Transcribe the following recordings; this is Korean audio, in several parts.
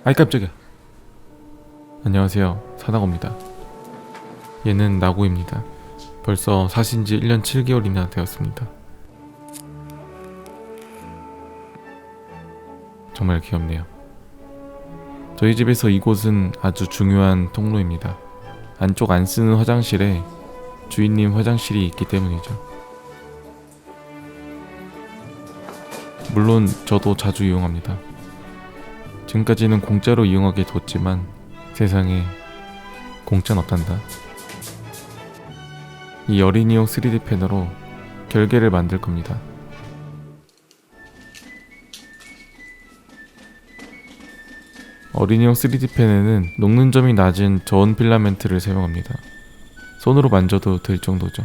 아이 깜짝이야. 안녕하세요, 사나고입니다. 얘는 나고입니다. 벌써 사신지 1년 7개월이나 되었습니다. 정말 귀엽네요. 저희 집에서 이곳은 아주 중요한 통로입니다. 안쪽 안 쓰는 화장실에 주인님 화장실이 있기 때문이죠. 물론 저도 자주 이용합니다. 지금까지는 공짜로 이용하게 뒀지만 세상에 공짜는 없단다. 이 어린이용 3D 펜으로 결계를 만들 겁니다. 어린이용 3D 펜에는 녹는 점이 낮은 저온 필라멘트를 사용합니다. 손으로 만져도 될 정도죠.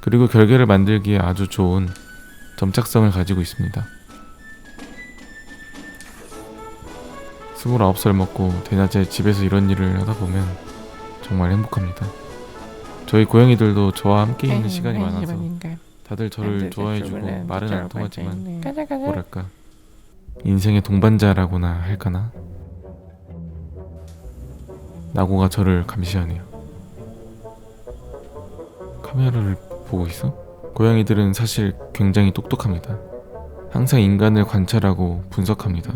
그리고 결계를 만들기에 아주 좋은 점착성을 가지고 있습니다. 29살 먹고 대낮에 집에서 이런 일을 하다 보면 정말 행복합니다. 저희 고양이들도 저와 함께 있는 시간이 많아서 다들 저를 좋아해주고 말은 안 통하지만 뭐랄까 인생의 동반자라고나 할까나? 나고가 저를 감시하네요. 카메라를 보고 있어? 고양이들은 사실 굉장히 똑똑합니다. 항상 인간을 관찰하고 분석합니다.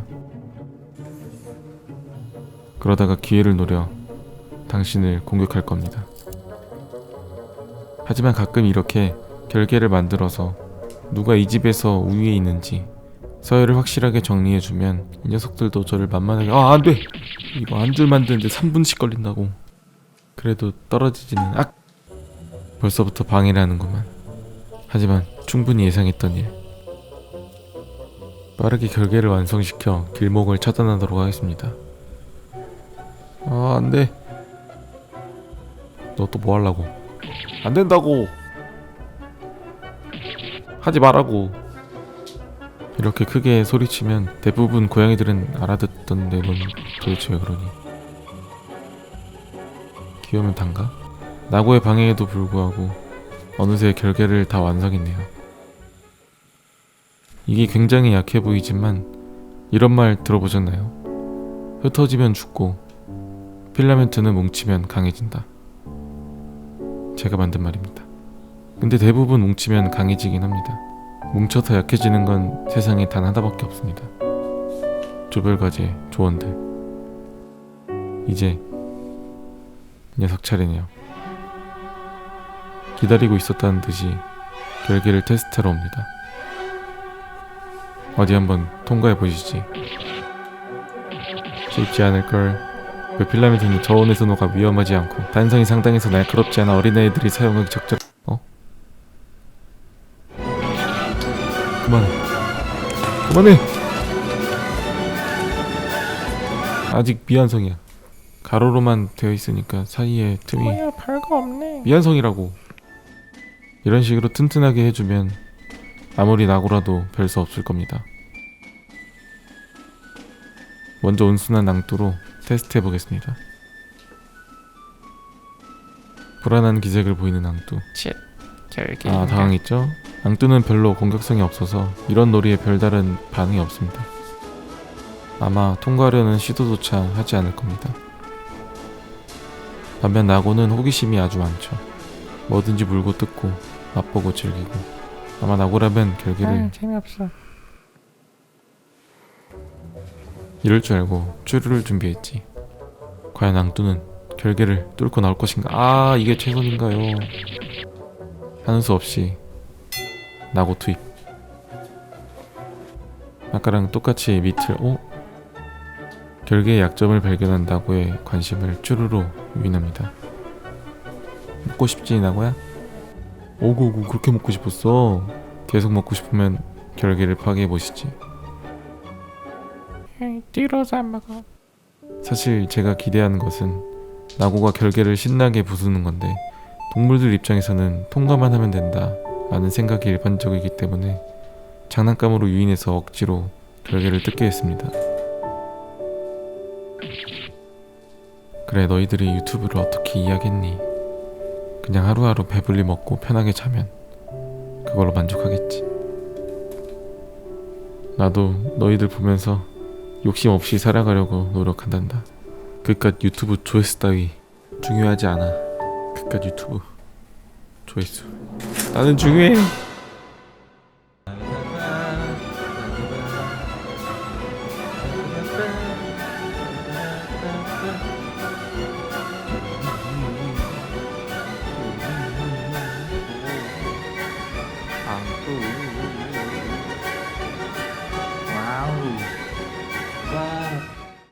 그러다가 기회를 노려 당신을 공격할 겁니다. 하지만 가끔 이렇게 결계를 만들어서 누가 이 집에서 우위에 있는지 서열을 확실하게 정리해주면 이 녀석들도 저를 만만하게 안돼! 이거 한 줄 만드는데 3분씩 걸린다고. 그래도 떨어지지는 벌써부터 방해를 하는구만. 하지만 충분히 예상했던 일. 빠르게 결계를 완성시켜 길목을 차단하도록 하겠습니다. 안돼. 너 또 뭐 하려고? 안 된다고! 하지 말라고! 이렇게 크게 소리치면 대부분 고양이들은 알아듣던데 넌 도대체 왜 그러니? 귀여우면 단가? 나고의 방해에도 불구하고 어느새 결계를 다 완성했네요. 이게 굉장히 약해 보이지만 이런 말 들어보셨나요? 흩어지면 죽고 필라멘트는 뭉치면 강해진다. 제가 만든 말입니다. 근데 대부분 뭉치면 강해지긴 합니다. 뭉쳐서 약해지는 건 세상에 단 하나밖에 없습니다. 조별과제 조언들. 이제 녀석 차례네요. 기다리고 있었다는 듯이 결계를 테스트하러 옵니다. 어디 한번 통과해 보시지. 쉽지 않을걸. 그 필라멘트는 저온의 순호가 위험하지 않고 단성이 상당해서 날카롭지 않아 어린아이들이 사용하기 적절. 그만해. 아직 미완성이야. 가로로만 되어 있으니까 사이에 틈이 별거 없네. 미완성이라고. 이런 식으로 튼튼하게 해주면 아무리 나고라도 별 수 없을 겁니다. 먼저 온순한 낭떠로 테스트 해보겠습니다. 불안한 기색을 보이는 낭떠. 결계. 당황했죠? 낭떠는 별로 공격성이 없어서 이런 놀이에 별다른 반응이 없습니다. 아마 통과하려는 시도조차 하지 않을 겁니다. 반면 나고는 호기심이 아주 많죠. 뭐든지 물고 뜯고 맛보고 즐기고. 아마 나고라면 결계를 재미없어. 이럴 줄 알고 추루를 준비했지. 과연 낭떠는 결계를 뚫고 나올 것인가? 이게 최선인가요? 하는 수 없이 나고 투입. 아까랑 똑같이 밑을 결계의 약점을 발견한 나고의 관심을 쭈루로 유인합니다. 먹고 싶지 나고야? 오구구 그렇게 먹고 싶었어. 계속 먹고 싶으면 결계를 파괴해보시지. 뒤로서 안 먹어. 사실 제가 기대하는 것은 나고가 결계를 신나게 부수는 건데 동물들 입장에서는 통과만 하면 된다 라는 생각이 일반적이기 때문에 장난감으로 유인해서 억지로 결계를 뜯게 했습니다. 그래, 너희들이 유튜브를 어떻게 이해하겠니? 그냥 하루하루 배불리 먹고 편하게 자면 그걸로 만족하겠지. 나도 너희들 보면서 욕심 없이 살아가려고 노력한단다. 그깟 유튜브 조회수 따위 중요하지 않아. 그깟 유튜브 조회수 나는 중요해.